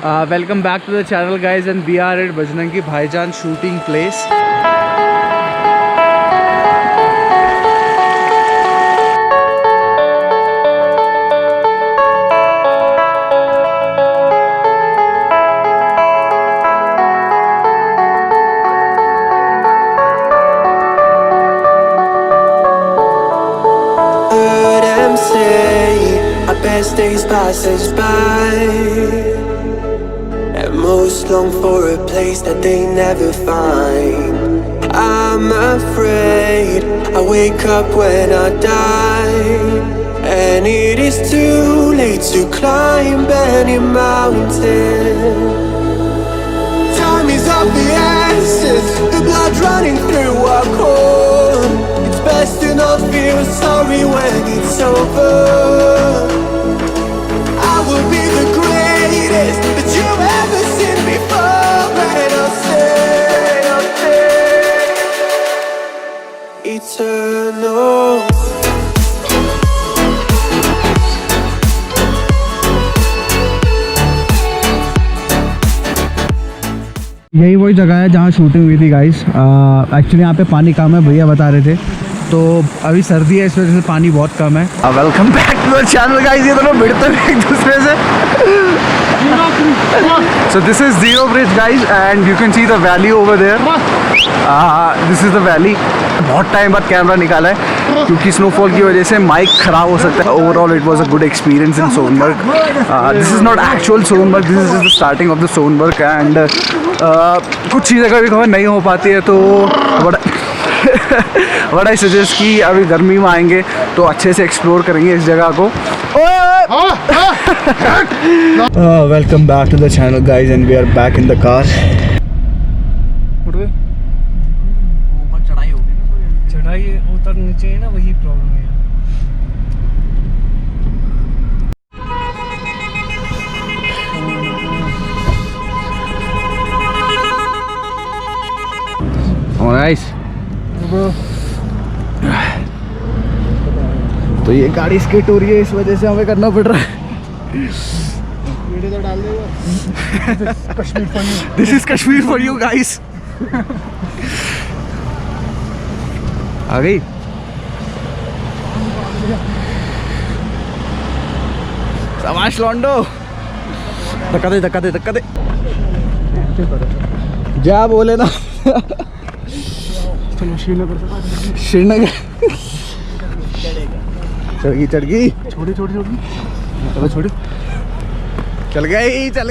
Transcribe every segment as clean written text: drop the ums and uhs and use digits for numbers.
Welcome back to the channel guys, and we are at Bajrangi Bhaijaan shooting place. Best days pass us by, and most long for a place that they never find. I'm afraid I wake up when I die, and it is too late to climb any mountain. Time is of the essence, the blood running through our core. It's best to not feel sorry when it's over. I will be the greatest that you've ever seen before, and I'll stay eternal. यही वही जगह है जहाँ shooting हुई थी guys. Actually यहाँ पे पानी कम है, भैया बता रहे थे, तो अभी सर्दी है इस वजह से पानी बहुत कम है। Welcome back to the channel guys. ये दोनों भिड़ते हैं एक दूसरे से। So this is zero bridge guys, and you can see the valley over there. This is the valley. बहुत टाइम बाद कैमरा निकाला है क्योंकि स्नोफॉल की वजह से माइक खराब हो सकता है। Overall it was a good experience in Sonmarg. This is not actual Sonmarg, this is the starting of the Sonmarg, and कुछ चीज़ें कभी कभार नहीं हो पाती है, तो बड़ा ही सजेस्ट कि अभी गर्मी में आएंगे तो अच्छे से एक्सप्लोर करेंगे इस जगह को। Welcome back to the channel guys, and we are back in the car. ऊपर चढ़ाई होगी ना, चढ़ाई उतर नीचे है ना, वही प्रॉब्लम है। नाइस। तो ये गाड़ी स्किट हो रही है, इस वजह से हमें करना पड़ रहा है। वीडियो तो डाल देगा। Kashmir for you. This is Kashmir for you guys. आ गई। समाश लॉन्डो। धक्का दे धक्का दे धक्का दे। जा बोले ना। श्रीनगर चढ़ गई छोड़ी चलो छोड़ी। चल गई।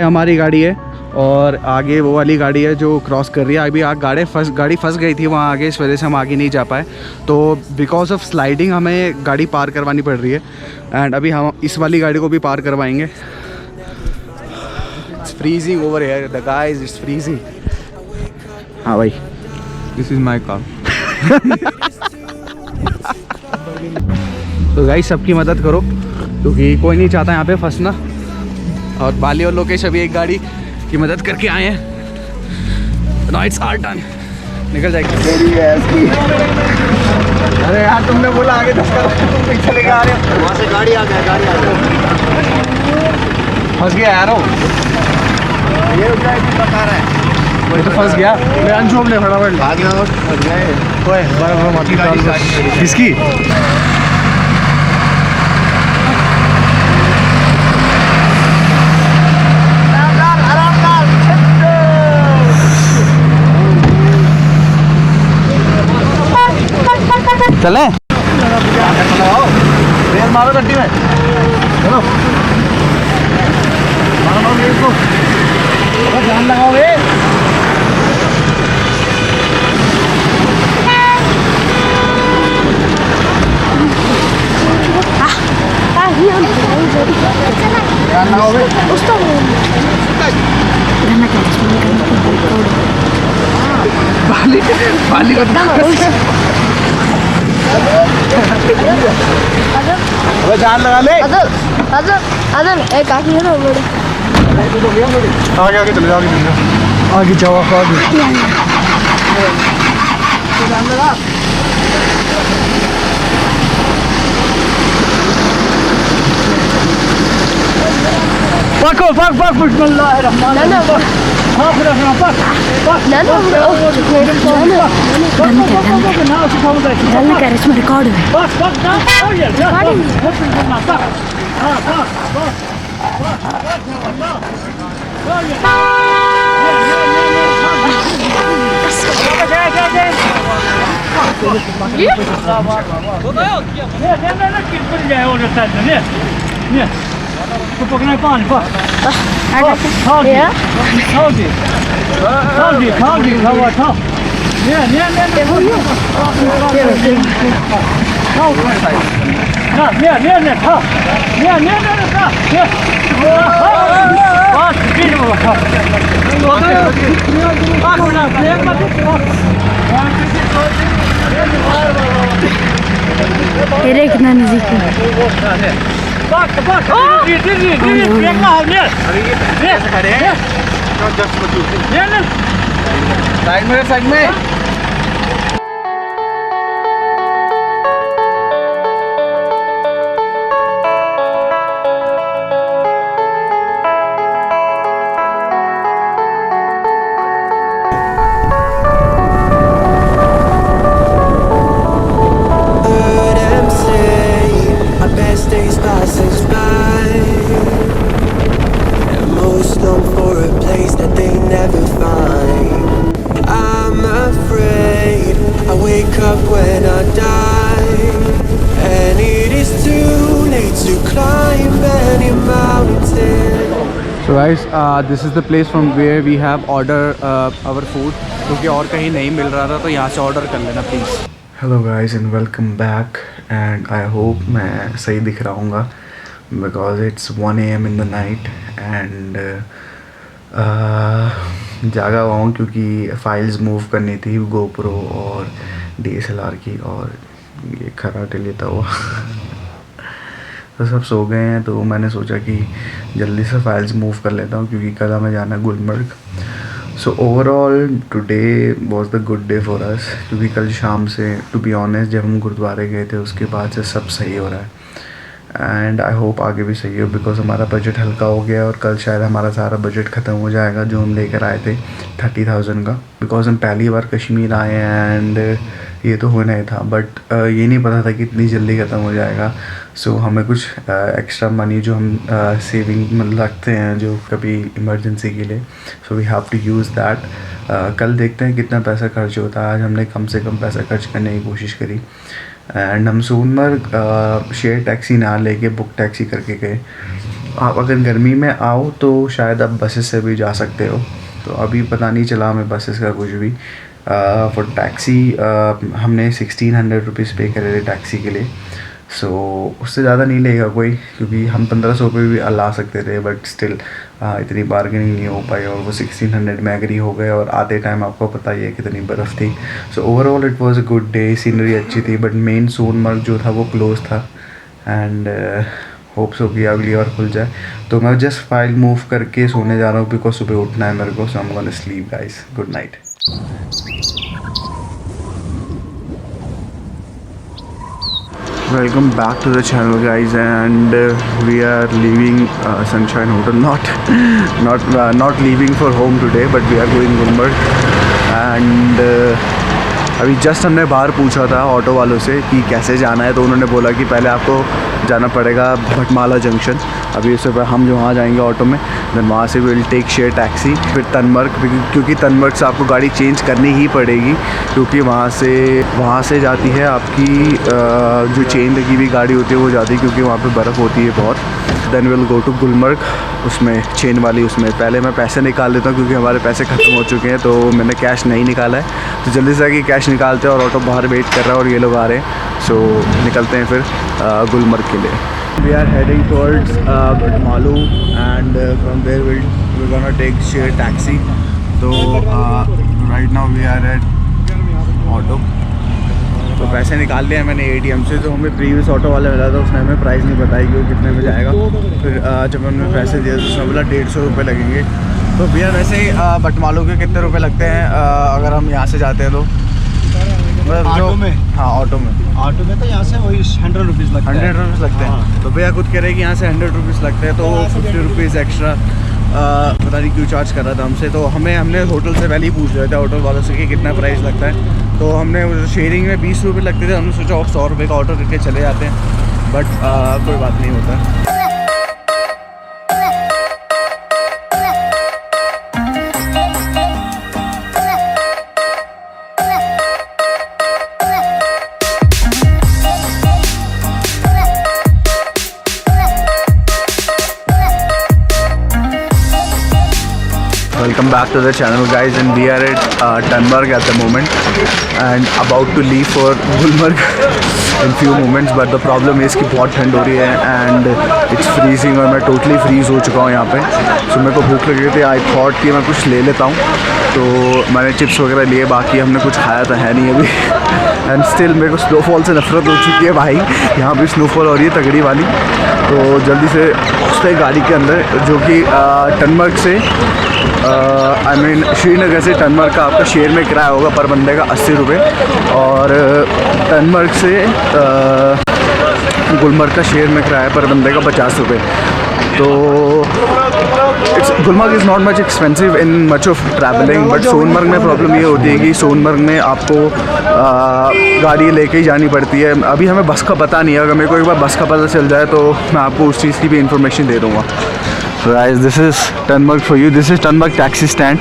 हमारी गाड़ी है और आगे वो वाली गाड़ी है जो क्रॉस कर रही है। अभी गाड़ी फंस गई थी वहाँ आगे, इस वजह से हम आगे नहीं जा पाए। तो बिकॉज ऑफ स्लाइडिंग हमें गाड़ी पार करवानी पड़ रही है, एंड अभी हम इस वाली गाड़ी को भी पार करवाएंगे। It's freezing over here the guys, it's freezing. हाँ भाई, दिस इज माय कार। तो गाइस सबकी मदद करो क्योंकि कोई नहीं चाहता यहाँ पे फंसना। और बाली और लोकेश अभी एक गाड़ी की मदद करके आए हैं। Now it's all done. निकल जाएगी। अरे यार तुमने बोला आगे 10 कर, तुम पीछे लेके आ रहे हो। वहाँ से गाड़ी आ गया। फंस गया यार। ये बता रहा है, वही तो फंस गया। मैं अंशु हमने फटाफट भाग गया और फंस गया। ओए बराबर मत निकाल। किसकी? चले रेल मारो गड्डी में। चलो मारो रेल को, ध्यान लगाओ। ध्यान लगाओ। बाली को अबे जान लगा ले। अदन एक काकी है ना बड़े। आगे आगे चले जाओ, आगे चले जाओ, आगे जाओ, आगे। जान लगा। पको पक पक बिस्मिल्लाहिर्रहमान। ना इसमें रिकॉर्ड है। तेरे कितना नजदीक है। साइड में, साइड में। Heard them say our best days pass us by, and most long for a place that they never find. I'm afraid I wake up when I die, and it is too late to climb any mountain. So guys, this is the place from where we have ordered our food, क्योंकि और कहीं नहीं मिल रहा था, तो यहाँ से order कर लेना please. Hello guys and welcome back, and I hope मैं सही दिख रहा हूँगा because it's 1 AM in the night and जागा हुआ हूँ क्योंकि फाइल्स मूव करनी थी गोप्रो और DSLR की, और ये खराटे लेता हुआ तो सब सो गए हैं, तो मैंने सोचा कि जल्दी से फाइल्स मूव कर लेता हूँ क्योंकि कल हमें जाना है Gulmarg. So overall today was the good day for us, क्योंकि कल शाम से टू बी ऑनेस्ट जब हम गुरुद्वारे गए थे उसके बाद से सब सही हो रहा है, एंड आई होप आगे भी सही हो बिकॉज हमारा बजट हल्का हो गया और कल शायद हमारा सारा बजट ख़त्म हो जाएगा जो हम लेकर आए थे 30,000 का, बिकॉज हम पहली बार कश्मीर आए हैं एंड ये तो होना ही था, बट ये नहीं पता था कि इतनी जल्दी ख़त्म हो जाएगा। सो हमें कुछ एक्स्ट्रा मनी जो हम सेविंग में रखते हैं जो कभी इमरजेंसी के लिए, so we have to use that. कल देखते हैं कितना पैसा खर्च होता है। आज हमने कम से कम पैसा खर्च करने की कोशिश करी, एंड हम सोनमर्ग शेयर टैक्सी ना लेके बुक टैक्सी करके गए। आप अगर गर्मी में आओ तो शायद आप बसेस से भी जा सकते हो, तो अभी पता नहीं चला हमें बसेस का कुछ भी। फॉर टैक्सी हमने 1600 रुपीज़ पे करे थे टैक्सी के लिए, सो उससे ज़्यादा नहीं लेगा कोई क्योंकि हम 1500 पे भी ला सकते थे, बट स्टिल इतनी बार्गेनिंग नहीं हो पाई और वो 1600 में एग्री हो गए, और आधे टाइम आपको पता ही है कितनी बर्फ़ थी। So overall it was a good day, scenery अच्छी थी, बट मेन सोनमर्ग जो था वो क्लोज था, एंड होप्स हो कि अगली बार खुल जाए। तो मैं जस्ट फाइल मूव करके सोने जा रहा हूँ बिकॉज सुबह उठना है मेरे को, so I am gonna sleep guys, good night. Welcome back to the channel guys, and we are leaving Sunshine Hotel, not leaving for home today, but we are going Gulmarg, and अभी just हमने बाहर पूछा था auto वालों से कि कैसे जाना है, तो उन्होंने बोला कि पहले आपको जाना पड़ेगा भटमाला जंक्शन, अभी उससे हम जो वहाँ जाएंगे ऑटो में, देन वहाँ से विल टेक शेयर टैक्सी फिर तनमर्ग, क्योंकि तनमर्ग से आपको गाड़ी चेंज करनी ही पड़ेगी क्योंकि वहाँ से जाती है आपकी जो चेन लगी हुई गाड़ी होती है वो जाती है क्योंकि वहाँ पे बर्फ़ होती है बहुत। Then will go to Gulmarg, उसमें चेन वाली, उसमें पहले मैं पैसे निकाल लेता हूँ क्योंकि हमारे पैसे ख़त्म हो चुके हैं, तो मैंने कैश नहीं निकाला है, तो जल्दी से आके कैश निकालते हैं और ऑटो बाहर वेट कर रहा है और ये लोग आ रहे हैं, सो निकलते हैं फिर गुलमर्ग के लिए। We are heading towards Bhatmalu, and from there we're gonna take share taxi. So right now we are at auto. तो पैसे निकाल लिए हैं मैंने ATM से। जो हमें प्रीवियस ऑटो वाले मिला था उसने हमें प्राइस नहीं बताई कि वो कितने में जाएगा। फिर जब हमने पैसे दिए तो उसने बोला 150 रुपये लगेंगे। तो भैया वैसे ही बटमालू के कितने रुपए लगते हैं अगर हम यहाँ से जाते हैं तो? मतलब ऑटो में? हाँ ऑटो में तो यहाँ से वही 100 रुपीज़ लगता है। 100 रुपीज़ लगते हैं। तो भैया खुद कह रहे हैं कि यहाँ से 100 रुपीज़ लगते हैं, तो 50 रुपीज़ एक्स्ट्रा पता नहीं क्यों चार्ज कर रहा था हमसे। तो हमने होटल से पहले ही पूछ रहे थे होटल वालों से कि कितना प्राइस लगता है। तो हमने शेयरिंग में 20 रुपये लगते थे, हमने सोचा 100 रुपये का ऑटो करके चले जाते हैं, बट कोई बात नहीं होता। Welcome back to the channel guys, and we are at Tunmarg at the moment and about to leave for Gulmarg in few moments, but the problem is कि बहुत ठंड हो रही है and it's freezing और मैं totally freeze हो चुका हूँ यहाँ पे। So मेरे को भूख लग रही थी, I thought कि मैं कुछ ले लेता हूँ, तो मैंने चिप्स वगैरह लिए, बाकी हमने कुछ खाया तो है नहीं अभी। एंड स्टिल मेरे को स्नोफॉल से नफरत हो चुकी है भाई, यहाँ पे स्नोफॉल हो रही है तगड़ी वाली। तो जल्दी से घुसते हैं गाड़ी के अंदर, जो कि टनमर्ग से आई मीन श्रीनगर से टनमर्ग का आपका शेयर में किराया होगा पर बंदे का 80 रुपये, और टनमर्ग से गुलमर्ग का शेयर में किराया पर बंदे का 50 रुपये। तो Gulmarg is not much expensive in much of travelling, but Sonmarg में प्रॉब्लम ये होती है कि सोनमर्ग में आपको गाड़ी लेके ही जानी पड़ती है। अभी हमें बस का पता नहीं है, अगर मेरे को एक बार बस का पता चल जाए तो मैं आपको उस चीज़ की भी इंफॉर्मेशन दे दूँगा। Guys, this is Tangmarg for you, this is Tangmarg taxi stand.